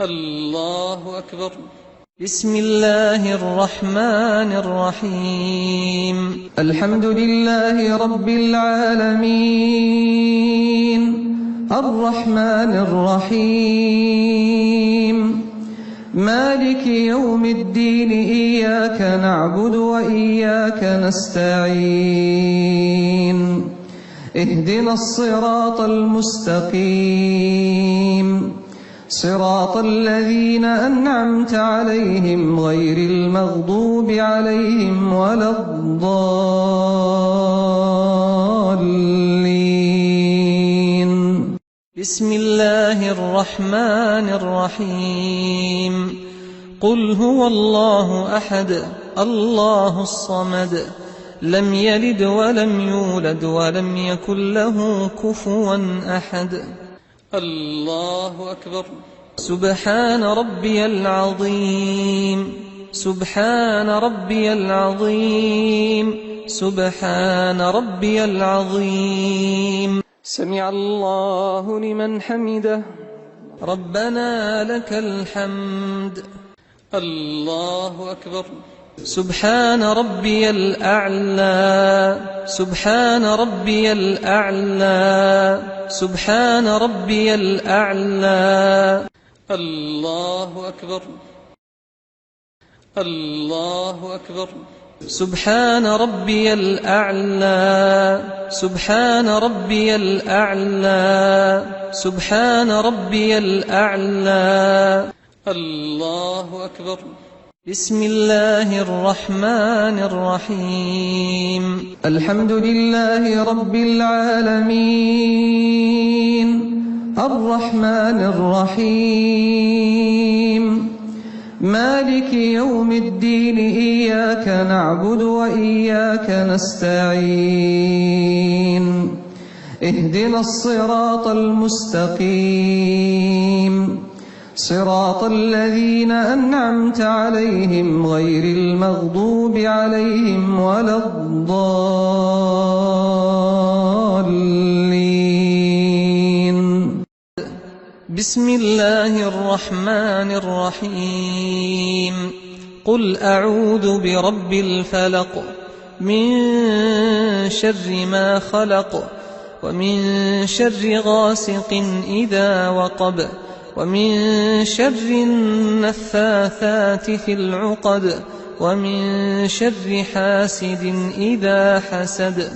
الله أكبر. بسم الله الرحمن الرحيم. الحمد لله رب العالمين، الرحمن الرحيم، مالك يوم الدين، إياك نعبد وإياك نستعين، اهدنا الصراط المستقيم، صراط الذين أنعمت عليهم غير المغضوب عليهم ولا الضالين. بسم الله الرحمن الرحيم. قل هو الله أحد الله الصمد لم يلد ولم يولد ولم يكن له كفوا أحد. الله أكبر. سبحان ربي العظيم، سبحان ربي العظيم، سبحان ربي العظيم. سمع الله لمن حمده. ربنا لك الحمد. الله أكبر. سبحان ربي الأعلى، سبحان ربي الأعلى، سبحان ربي الأعلى. الله أكبر. الله أكبر. سبحان ربي الأعلى، سبحان ربي الأعلى، سبحان ربي الأعلى. الله أكبر. بسم الله الرحمن الرحيم. الحمد لله رب العالمين، الرحمن الرحيم، مالك يوم الدين، إياك نعبد وإياك نستعين، اهدنا الصراط المستقيم، صراط الذين أنعمت عليهم غير المغضوب عليهم ولا الضالين. بسم الله الرحمن الرحيم. قل أعوذ برب الفلق من شر ما خلق ومن شر غاسق إذا وقب ومن شر النفاثات في العقد ومن شر حاسد إذا حسد.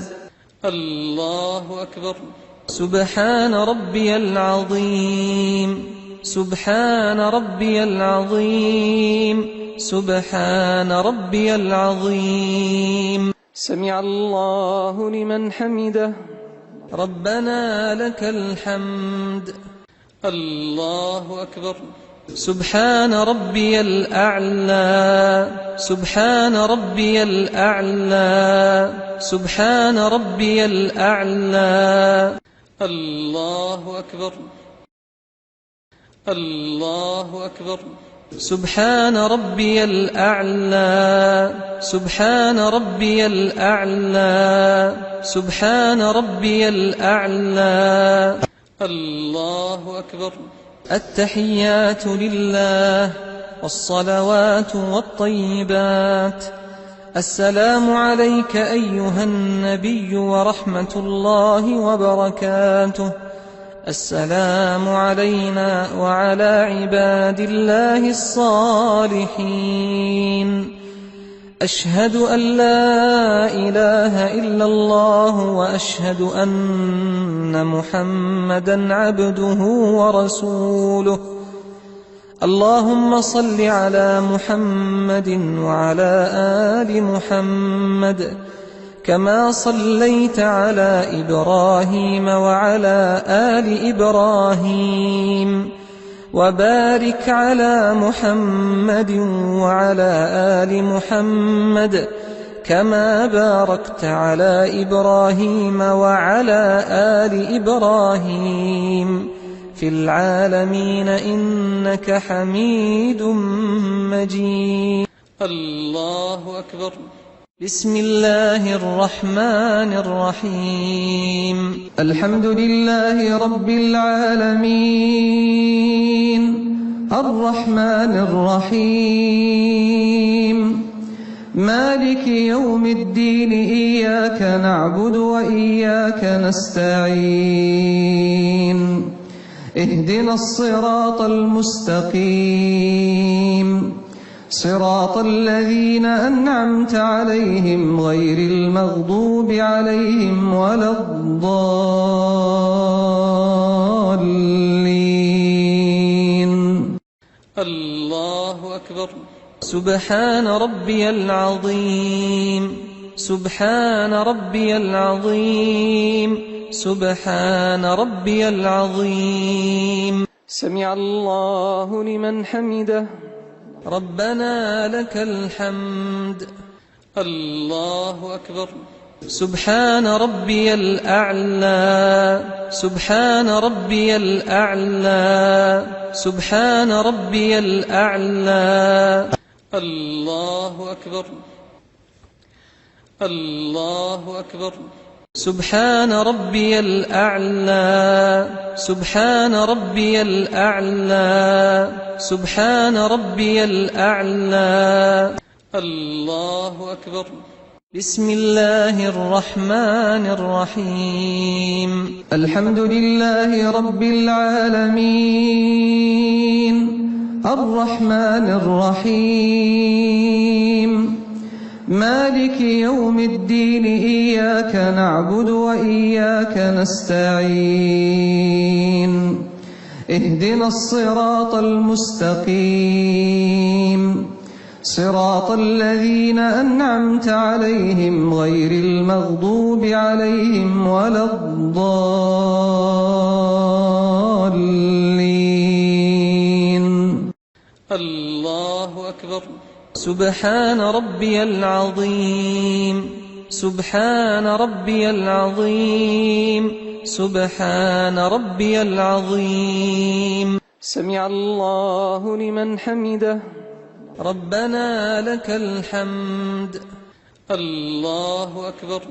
الله أكبر. سبحان ربي العظيم، سبحان ربي العظيم، سبحان ربي العظيم. سمع الله لمن حمده. ربنا لك الحمد. الله أكبر. سبحان ربي الأعلى، سبحان ربي الأعلى، سبحان ربي الأعلى. الله أكبر. الله أكبر. سبحان ربي الأعلى، سبحان ربي الأعلى، سبحان ربي الأعلى. الله أكبر. التحيات لله والصلوات والطيبات. السلام عليك أيها النبي ورحمة الله وبركاته. السلام علينا وعلى عباد الله الصالحين. أشهد أن لا إله إلا الله وأشهد أن محمدا عبده ورسوله. اللهم صل على محمد وعلى آل محمد كما صليت على إبراهيم وعلى آل إبراهيم، وبارك على محمد وعلى آل محمد كما باركت على إبراهيم وعلى آل إبراهيم في العالمين إنك حميد مجيد. الله أكبر. بسم الله الرحمن الرحيم. الحمد لله رب العالمين، الرحمن الرحيم مالك يوم الدين إياك نعبد وإياك نستعين اهدنا الصراط المستقيم صراط الذين أنعمت عليهم غير المغضوب عليهم ولا الضالين. الله أكبر. سبحان ربي العظيم، سبحان ربي العظيم، سبحان ربي العظيم. سمع الله لمن حمده. ربنا لك الحمد. الله أكبر. سبحان ربي الأعلى، سبحان ربي الأعلى، سبحان ربي الأعلى. الله أكبر. الله أكبر. سبحان ربي الأعلى، سبحان ربي الأعلى، سبحان ربي الأعلى. الله أكبر. بسم الله الرحمن الرحيم. الحمد لله رب العالمين الرحمن الرحيم مالك يوم الدين إياك نعبد وإياك نستعين اهدنا الصراط المستقيم صراط الذين أنعمت عليهم غير المغضوب عليهم ولا الضالين. الله أكبر. سبحان ربي العظيم، سبحان ربي العظيم، سبحان ربي العظيم. سمع الله لمن حمده. ربنا لك الحمد. الله أكبر.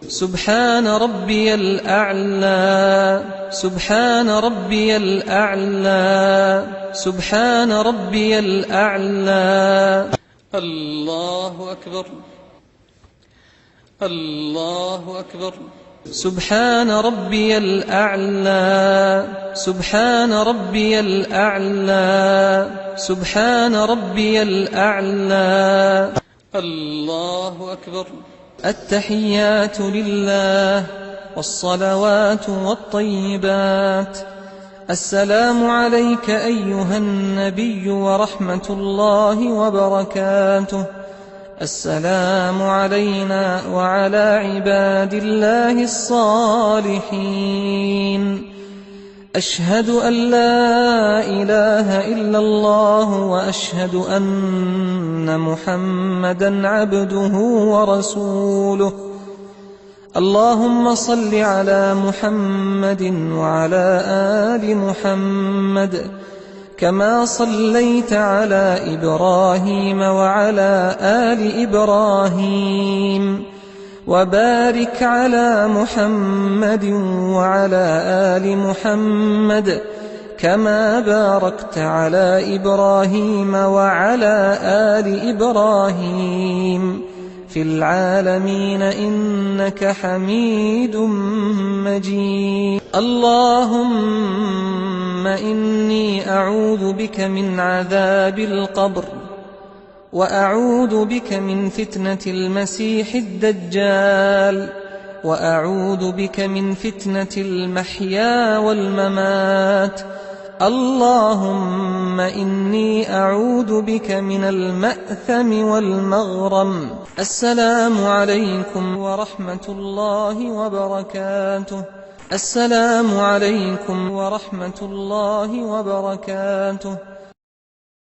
سبحان ربي الأعلى، سبحان ربي الأعلى، سبحان ربي الأعلى. الله أكبر. الله أكبر. سبحان ربي الأعلى، سبحان ربي الأعلى، سبحان ربي الأعلى. الله أكبر. التحيات لله والصلوات والطيبات. السلام عليك أيها النبي ورحمة الله وبركاته. السلام علينا وعلى عباد الله الصالحين. أشهد أن لا إله إلا الله وأشهد أن محمدا عبده ورسوله. اللهم صل على محمد وعلى آل محمد كما صليت على إبراهيم وعلى آل إبراهيم، وبارك على محمد وعلى آل محمد كما باركت على إبراهيم وعلى آل إبراهيم في العالمين إنك حميد مجيد. اللهم إني أعوذ بك من عذاب القبر، وأعوذ بك من فتنة المسيح الدجال، وأعوذ بك من فتنة المحيا والممات. اللهم إني أعوذ بك من المأثم والمغرم. السلام عليكم ورحمة الله وبركاته. السلام عليكم ورحمة الله وبركاته.